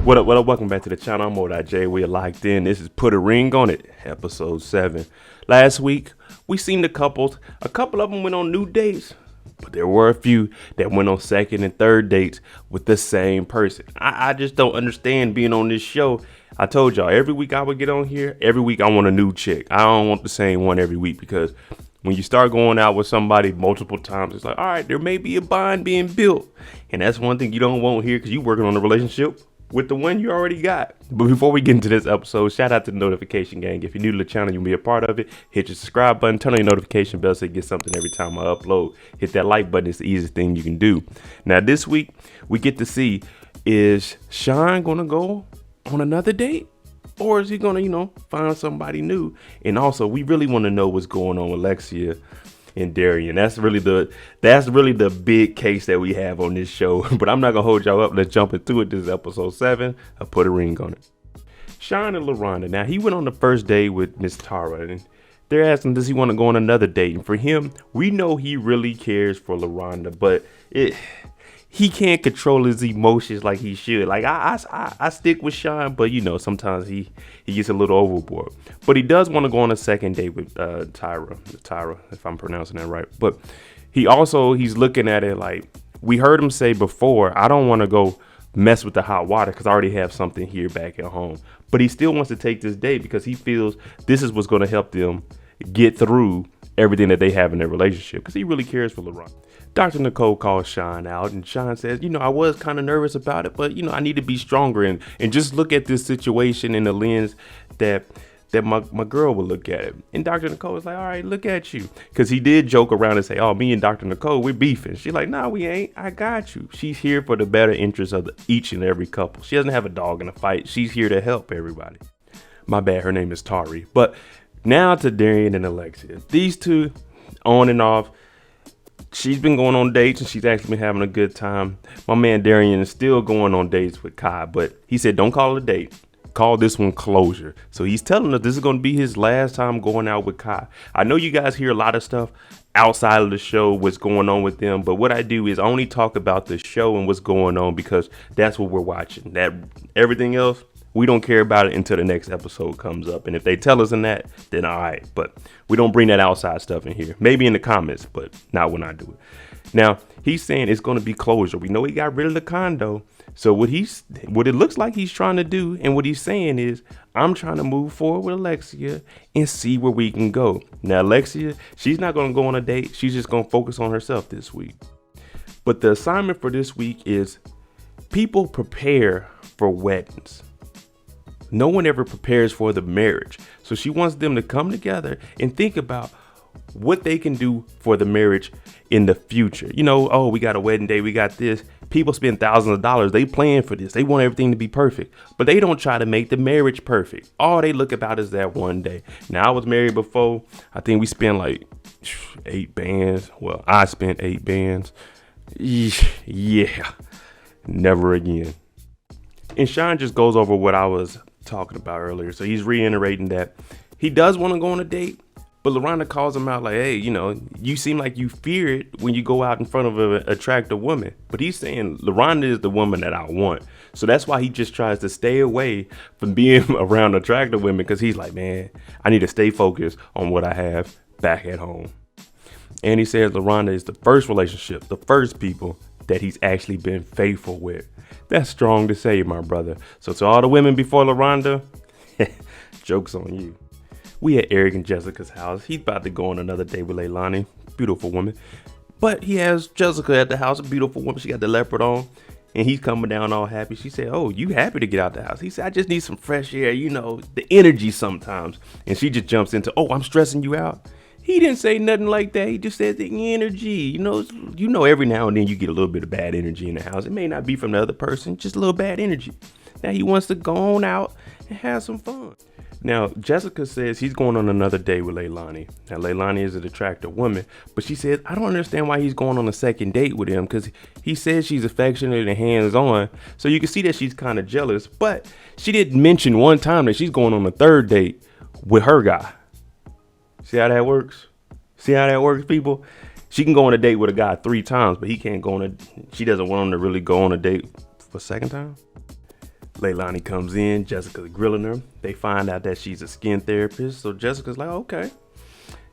What up? Welcome back to the channel. I'm J. We're locked in. This is Put a Ring on It, episode 7. Last week, we seen the couples. A couple of them went on new dates, but there were a few that went on second and third dates with the same person. I just don't understand being on this show. I told y'all, every week I would get on here, every week I want a new chick. I don't want the same one every week because when you start going out with somebody multiple times, it's like, all right, there may be a bond being built. And that's one thing you don't want here because you're working on a relationship with the one you already got. But before we get into this episode, shout out to the notification gang. If you're new to the channel, you'll be a part of it. Hit your subscribe button, turn on your notification bell so you get something every time I upload. Hit that like button. It's the easiest thing you can do. Now, this week, we get to see, is Shon going to go on another date? Or is he going to, find somebody new? And also, we really want to know what's going on with Alexia and Darian. That's really the big case that we have on this show. But I'm not gonna hold y'all up. Let's jump into it. This is episode 7. I Put a Ring on It. Shon and LaRhonda. Now he went on the first date with Miss Tara, and they're asking, does he want to go on another date? And for him, we know he really cares for LaRhonda, but he can't control his emotions like he should. Like I stick with Shon, but sometimes he gets a little overboard. But he does want to go on a second date with Tyra, if I'm pronouncing that right. But he's looking at it like we heard him say before, I don't want to go mess with the hot water because I already have something here back at home. But he still wants to take this date because he feels this is what's going to help them get through everything that they have in their relationship because he really cares for LaRhonda. Dr. Nicole calls Shon out, and Shon says, I was kind of nervous about it, but, I need to be stronger and just look at this situation in the lens that my girl would look at it. And Dr. Nicole is like, all right, look at you. Because he did joke around and say, oh, me and Dr. Nicole, we're beefing. She's like, no, we ain't. I got you. She's here for the better interest of each and every couple. She doesn't have a dog in a fight. She's here to help everybody. My bad. Her name is Tari. But now to Darian and Alexia. These two, on and off. She's been going on dates and she's actually been having a good time. My man Darian is still going on dates with Kai, but he said, don't call it a date. Call this one closure. So he's telling us this is going to be his last time going out with Kai. I know you guys hear a lot of stuff outside of the show, what's going on with them. But what I do is only talk about the show and what's going on because that's what we're watching. That everything else, we don't care about it until the next episode comes up. And if they tell us in that, then all right. But we don't bring that outside stuff in here. Maybe in the comments, but not when I do it. Now, he's saying it's going to be closure. We know he got rid of the condo. So what it looks like he's trying to do and what he's saying is, I'm trying to move forward with Alexia and see where we can go. Now, Alexia, she's not going to go on a date. She's just going to focus on herself this week. But the assignment for this week is people prepare for weddings. No one ever prepares for the marriage. So she wants them to come together and think about what they can do for the marriage in the future. Oh, we got a wedding day. We got this. People spend thousands of dollars. They plan for this. They want everything to be perfect, but they don't try to make the marriage perfect. All they look about is that one day. Now, I was married before. I think we spent like 8 bands. Well, I spent 8 bands. Yeah, never again. And Shon just goes over what I was talking about earlier. So he's reiterating that he does want to go on a date, but LaRhonda calls him out like, hey, you seem like you fear it when you go out in front of an attractive woman. But he's saying LaRhonda is the woman that I want. So that's why he just tries to stay away from being around attractive women because he's like, man, I need to stay focused on what I have back at home. And he says LaRhonda is the first relationship, the first people that he's actually been faithful with. That's strong to say, my brother. So to all the women before LaRhonda, joke's on you. We at Eric and Jessica's house. He's about to go on another date with Leilani, beautiful woman. But he has Jessica at the house, a beautiful woman. She got the leopard on, and he's coming down all happy. She said, oh, you happy to get out the house? He said, I just need some fresh air, the energy sometimes. And she just jumps into, oh, I'm stressing you out. He didn't say nothing like that. He just said the energy. Every now and then you get a little bit of bad energy in the house. It may not be from the other person, just a little bad energy. Now he wants to go on out and have some fun. Now, Jessica says he's going on another date with Leilani. Now, Leilani is an attractive woman, but she says, I don't understand why he's going on a second date with him because he says she's affectionate and hands-on. So you can see that she's kind of jealous, but she didn't mention one time that she's going on a third date with her guy. See how that works? See how that works, people? She can go on a date with a guy 3 times, but he can't go on she doesn't want him to really go on a date for a second time. Leilani comes in, Jessica's grilling her. They find out that she's a skin therapist. So Jessica's like, okay.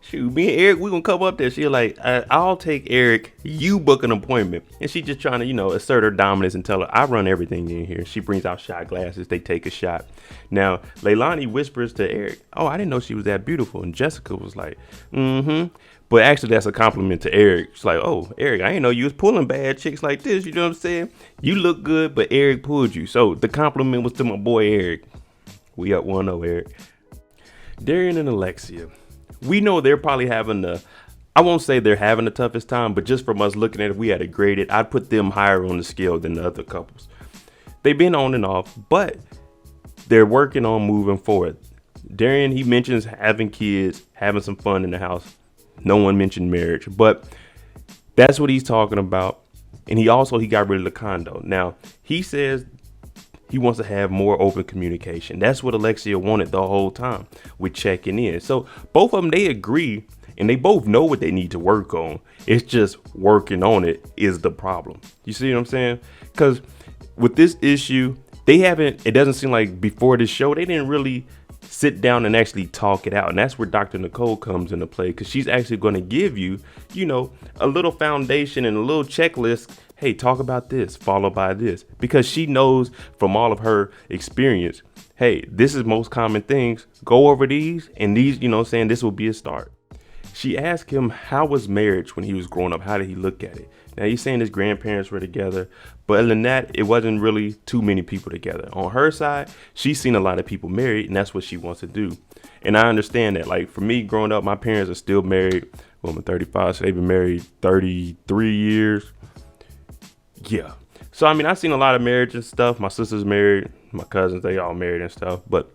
Shoot, me and Eric, we gonna come up there. She's like, I'll take Eric, you book an appointment. And she's just trying to, assert her dominance and tell her, I run everything in here. She brings out shot glasses. They take a shot. Now, Leilani whispers to Eric, oh, I didn't know she was that beautiful. And Jessica was like, mm-hmm. But actually, that's a compliment to Eric. She's like, oh, Eric, I didn't know you was pulling bad chicks like this. You know what I'm saying? You look good, but Eric pulled you. So the compliment was to my boy, Eric. We up 1-0, Eric. Darian and Alexia. We know they're probably having I won't say they're having the toughest time, but just from us looking at it, if we had to grade it, I'd put them higher on the scale than the other couples. They've been on and off, but they're working on moving forward. Darian, he mentions having kids, having some fun in the house. No one mentioned marriage, but that's what he's talking about. And he got rid of the condo. Now, he says he wants to have more open communication. That's what Alexia wanted the whole time with checking in. So both of them, they agree and they both know what they need to work on. It's just working on it is the problem. You see what I'm saying? Because with this issue, it doesn't seem like before this show, they didn't really sit down and actually talk it out. And that's where Dr. Nicole comes into play, because she's actually going to give you, a little foundation and a little checklist. Hey, talk about this, followed by this, because she knows from all of her experience, hey, this is most common things. Go over these and these, this will be a start. She asked him, how was marriage when he was growing up? How did he look at it? Now, he's saying his grandparents were together, but other than that, it wasn't really too many people together. On her side, she's seen a lot of people married, and that's what she wants to do. And I understand that. Like, for me, growing up, my parents are still married. Well, I'm 35, so they've been married 33 years. Yeah. So, I've seen a lot of marriage and stuff. My sister's married. My cousins, they all married and stuff. But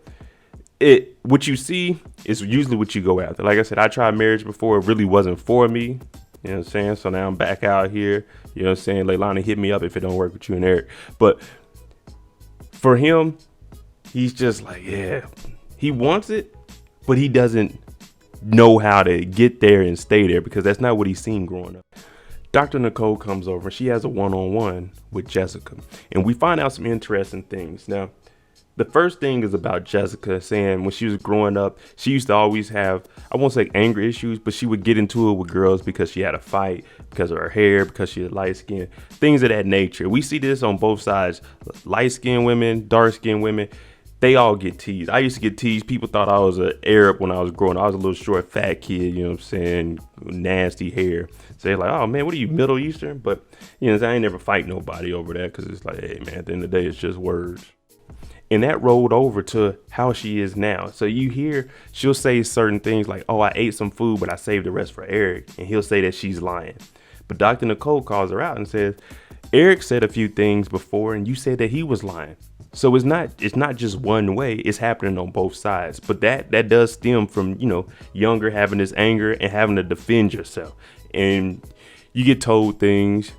what you see is usually what you go after. Like I said, I tried marriage before. It really wasn't for me. You know what I'm saying? So now I'm back out here. You know what I'm saying? Leilani, hit me up if it don't work with you and Eric. But for him, he's just like, yeah, he wants it, but he doesn't know how to get there and stay there, because that's not what he's seen growing up. Dr. Nicole comes over and she has a one-on-one with Jessica, and we find out some interesting things. Now, the first thing is about Jessica saying when she was growing up, she used to always have, I won't say anger issues, but she would get into it with girls because she had a fight, because of her hair, because she had light skin, things of that nature. We see this on both sides. Light skinned women, dark skinned women, they all get teased. I used to get teased. People thought I was an Arab when I was growing up. I was a little short, fat kid, you know what I'm saying? Nasty hair. So they're like, oh man, what are you, Middle Eastern? But, I ain't never fight nobody over that, because it's like, hey man, at the end of the day, it's just words. And that rolled over to how she is now. So you hear she'll say certain things like, oh, I ate some food, but I saved the rest for Eric. And he'll say that she's lying. But Dr. Nicole calls her out and says, Eric said a few things before and you said that he was lying. So it's not just one way. It's happening on both sides. But that does stem from, younger, having this anger and having to defend yourself. And you get told things.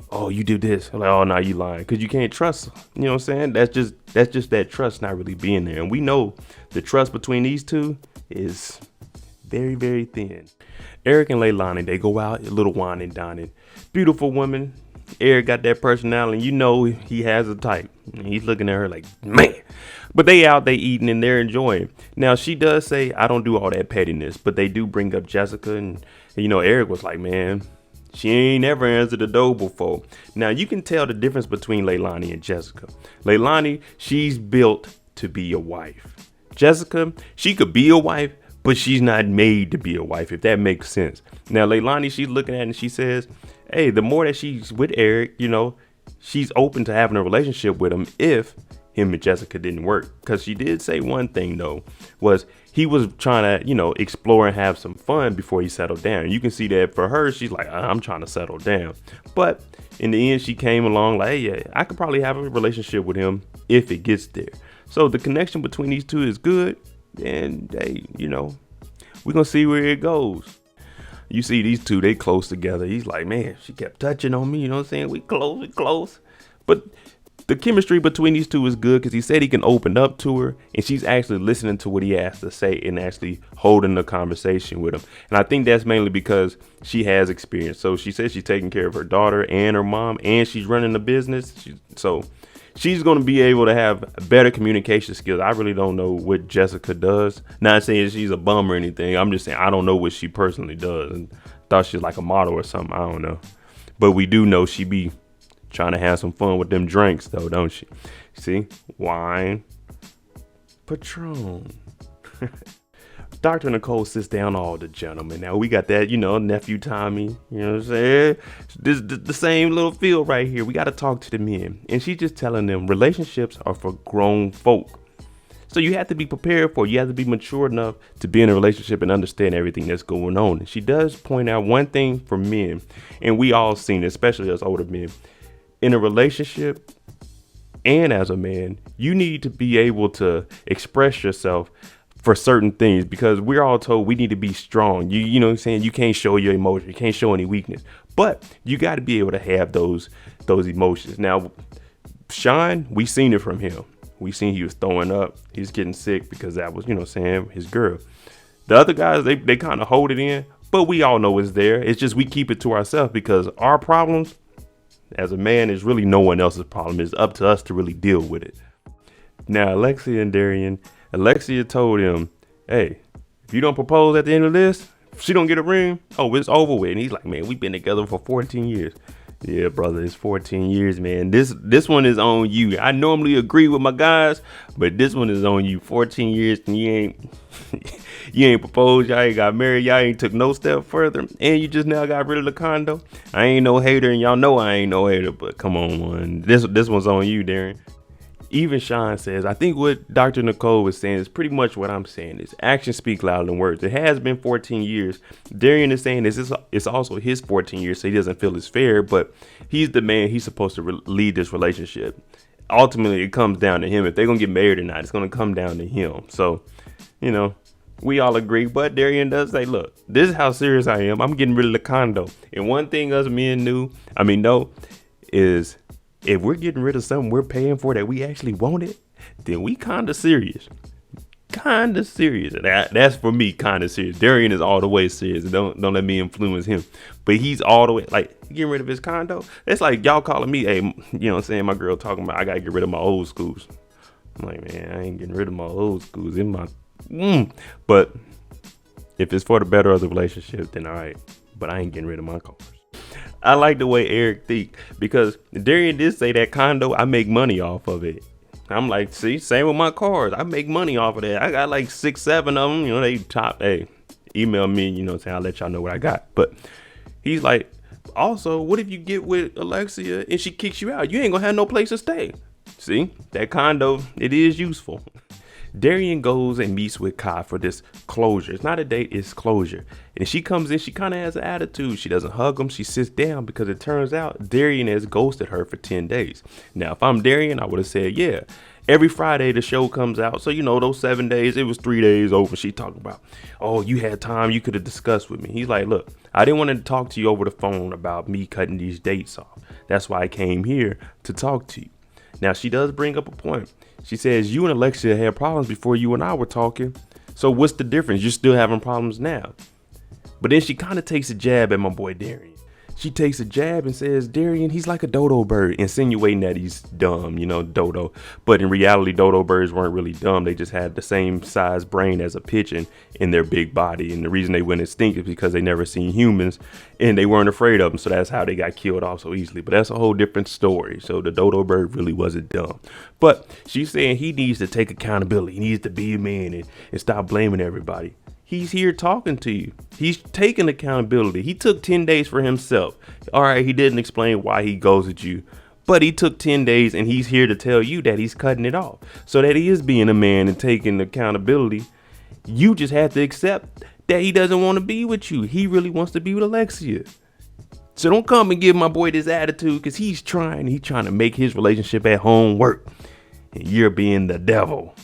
Oh, you did this. I'm like, oh, no, you lying. Because you can't trust. You know what I'm saying? That's just that trust not really being there. And we know the trust between these two is very, very thin. Eric and Leilani, they go out, a little wine and dining. Beautiful woman. Eric got that personality. He has a type. And he's looking at her like, man. But they out, they eating, and they're enjoying. Now, she does say, I don't do all that pettiness. But they do bring up Jessica. And Eric was like, man, she ain't never answered the door before. Now, you can tell the difference between Leilani and Jessica. Leilani, she's built to be a wife. Jessica, she could be a wife, but she's not made to be a wife, if that makes sense. Now, Leilani, she's looking at it and she says, hey, the more that she's with Eric, she's open to having a relationship with him if him and Jessica didn't work. Because she did say one thing, though, was he was trying to, explore and have some fun before he settled down. You can see that for her, she's like, I'm trying to settle down. But in the end, she came along like, hey, yeah, I could probably have a relationship with him if it gets there. So the connection between these two is good. And, hey, we're going to see where it goes. You see these two, they close together. He's like, man, she kept touching on me. You know what I'm saying? We close. But the chemistry between these two is good, because he said he can open up to her and she's actually listening to what he has to say and actually holding the conversation with him. And I think that's mainly because she has experience. So she says she's taking care of her daughter and her mom, and she's running a business. So She's going to be able to have better communication skills. I really don't know what Jessica does. Not saying she's a bum or anything. I'm just saying I don't know what she personally does. And thought she's like a model or something. I don't know. But we do know she be trying to have some fun with them drinks, though, don't she? See? Wine. Patron. Dr. Nicole sits down all the gentlemen. Now we got that, nephew Tommy. You know what I'm saying? This the same little feel right here. We got to talk to the men. And she's just telling them relationships are for grown folk. So you have to be prepared for it. You have to be mature enough to be in a relationship and understand everything that's going on. And she does point out one thing for men, and we all seen it, especially us older men. In a relationship and as a man, you need to be able to express yourself for certain things, because we're all told we need to be strong. You know what I'm saying? You can't show your emotion. You can't show any weakness, but you got to be able to have those emotions. Now, Shon, we seen it from him. We seen he was throwing up. He's getting sick because that was, his girl. The other guys, they kind of hold it in, but we all know it's there. It's just we keep it to ourselves because our problems as a man is really no one else's problem. It's up to us to really deal with it. Now, Alexia and Darian, Alexia told him, hey, if you don't propose at the end of this, if she don't get a ring, it's over with. And he's like, man, we've been together for 14 years. Yeah, brother, it's 14 years, man. This one is on you. I normally agree with my guys, but this one is on you. 14 years and you ain't proposed, y'all ain't got married, y'all ain't took no step further, and you just now got rid of the condo. I ain't no hater, and y'all know I ain't no hater, but come on, man. This one's on you, Darian. Even Shon says, I think what Dr. Nicole was saying is pretty much what I'm saying. Is actions speak louder than words. It has been 14 years. Darian is saying it's also his 14 years, so he doesn't feel it's fair, but he's the man. He's supposed to lead this relationship. Ultimately, it comes down to him. If they're going to get married or not, it's going to come down to him. So, we all agree. But Darian does say, look, this is how serious I am. I'm getting rid of the condo. And one thing us men know is, if we're getting rid of something we're paying for that we actually wanted, then we kind of serious. Kind of serious. That's for me, kind of serious. Darian is all the way serious. Don't let me influence him. But he's all the way, like, getting rid of his condo. It's like y'all calling me, hey, you know what I'm saying? My girl talking about, I got to get rid of my old schools. I'm like, man, I ain't getting rid of my old schools. But if it's for the better of the relationship, then all right. But I ain't getting rid of my cars. I like the way Eric think, because Darian did say that condo, I make money off of it. I'm like, see, same with my cars. I make money off of that. I got like 6, 7 of them. They top. Hey, email me, saying I'll let y'all know what I got. But he's like, also, what if you get with Alexia and she kicks you out? You ain't gonna have no place to stay. See, that condo, it is useful. Darian goes and meets with Kai for this closure. It's not a date, it's closure. And she comes in, she kind of has an attitude. She doesn't hug him, she sits down, because it turns out Darian has ghosted her for 10 days. Now, if I'm Darian, I would have said, yeah. Every Friday the show comes out. So, those 7 days, it was 3 days over. She talking about, oh, you had time, you could have discussed with me. He's like, look, I didn't want to talk to you over the phone about me cutting these dates off. That's why I came here to talk to you. Now, she does bring up a point. She says, you and Alexia had problems before you and I were talking. So what's the difference? You're still having problems now. But then she kind of takes a jab at my boy Darian. She takes a jab and says, Darian, he's like a dodo bird, insinuating that he's dumb, dodo. But in reality, dodo birds weren't really dumb. They just had the same size brain as a pigeon in their big body. And the reason they went extinct is because they never seen humans and they weren't afraid of them. So that's how they got killed off so easily. But that's a whole different story. So the dodo bird really wasn't dumb. But she's saying he needs to take accountability. He needs to be a man and stop blaming everybody. He's here talking to you. He's taking accountability. He took 10 days for himself. All right, he didn't explain why he goes at you, but he took 10 days and he's here to tell you that he's cutting it off, so that he is being a man and taking accountability. You just have to accept that he doesn't want to be with you. He really wants to be with Alexia. So don't come and give my boy this attitude, because he's trying to make his relationship at home work. And you're being the devil.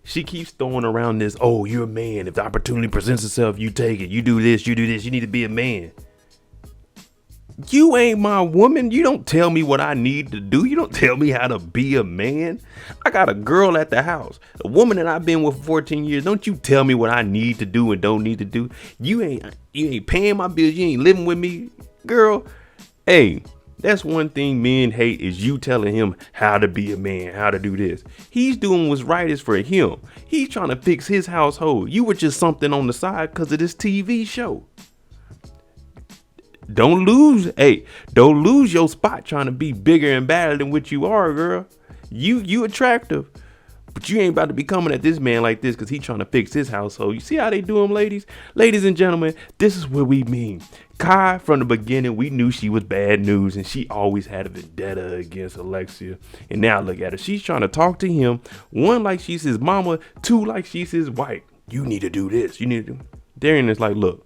She keeps throwing around this, oh, you're a man. If the opportunity presents itself, you take it. You do this, you do this. You need to be a man. You ain't my woman. You don't tell me what I need to do. You don't tell me how to be a man. I got a girl at the house, a woman that I've been with for 14 years. Don't you tell me what I need to do and don't need to do. You ain't paying my bills. You ain't living with me, girl. Hey, That's one thing men hate, is you telling him how to be a man, how to do this. He's doing what's right is for him. He's trying to fix his household. You were just something on the side because of this TV show. Don't lose your spot trying to be bigger and badder than what you are, girl. You attractive, but you ain't about to be coming at this man like this because he trying to fix his household. You see how they do him, ladies? Ladies and gentlemen, this is what we mean. Kai, from the beginning, we knew she was bad news, and she always had a vendetta against Alexia. And now look at her. She's trying to talk to him. One, like she's his mama. Two, like she's his wife. You need to do this. You need to do. Darian is like, look,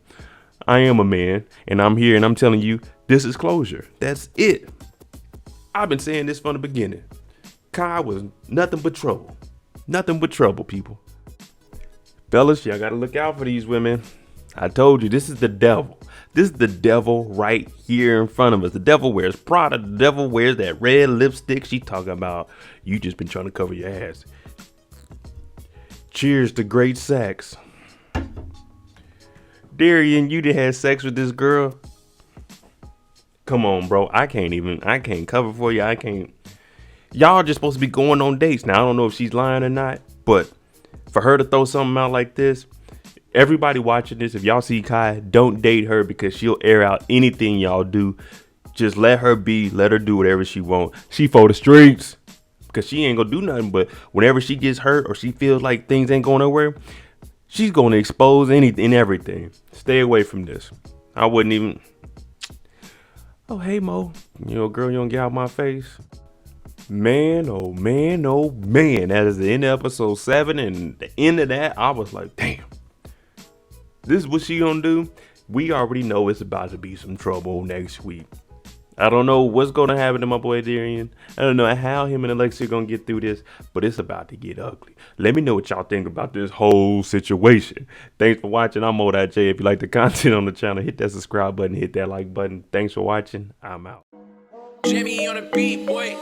I am a man, and I'm here, and I'm telling you, this is closure. That's it. I've been saying this from the beginning. Kai was nothing but trouble. Nothing but trouble, people. Fellas, y'all gotta look out for these women. I told you, this is the devil. This is the devil right here in front of us. The devil wears Prada. The devil wears that red lipstick. She talking about, you just been trying to cover your ass. Cheers to great sex. Darian, you done had sex with this girl? Come on, bro. I can't cover for you. I can't. Y'all just supposed to be going on dates. Now, I don't know if she's lying or not, but for her to throw something out like this, everybody watching this, if y'all see Kai, don't date her because she'll air out anything y'all do. Just let her be. Let her do whatever she want. She for the streets because she ain't gonna do nothing. But whenever she gets hurt or she feels like things ain't going nowhere, she's going to expose anything and everything. Stay away from this. I wouldn't even. Oh, hey, Mo. Girl, you don't get out my face. Man, oh, man, oh, man. That is the end of episode 7. And the end of that, I was like, damn. This is what she gonna do? We already know it's about to be some trouble next week. I don't know what's going to happen to my boy Darian. I don't know how him and Alexia are going to get through this, but it's about to get ugly. Let me know what y'all think about this whole situation. Thanks for watching. I'm Mo.J. If you like the content on the channel, hit that subscribe button, hit that like button. Thanks for watching. I'm out. Jimmy on the beat, boy.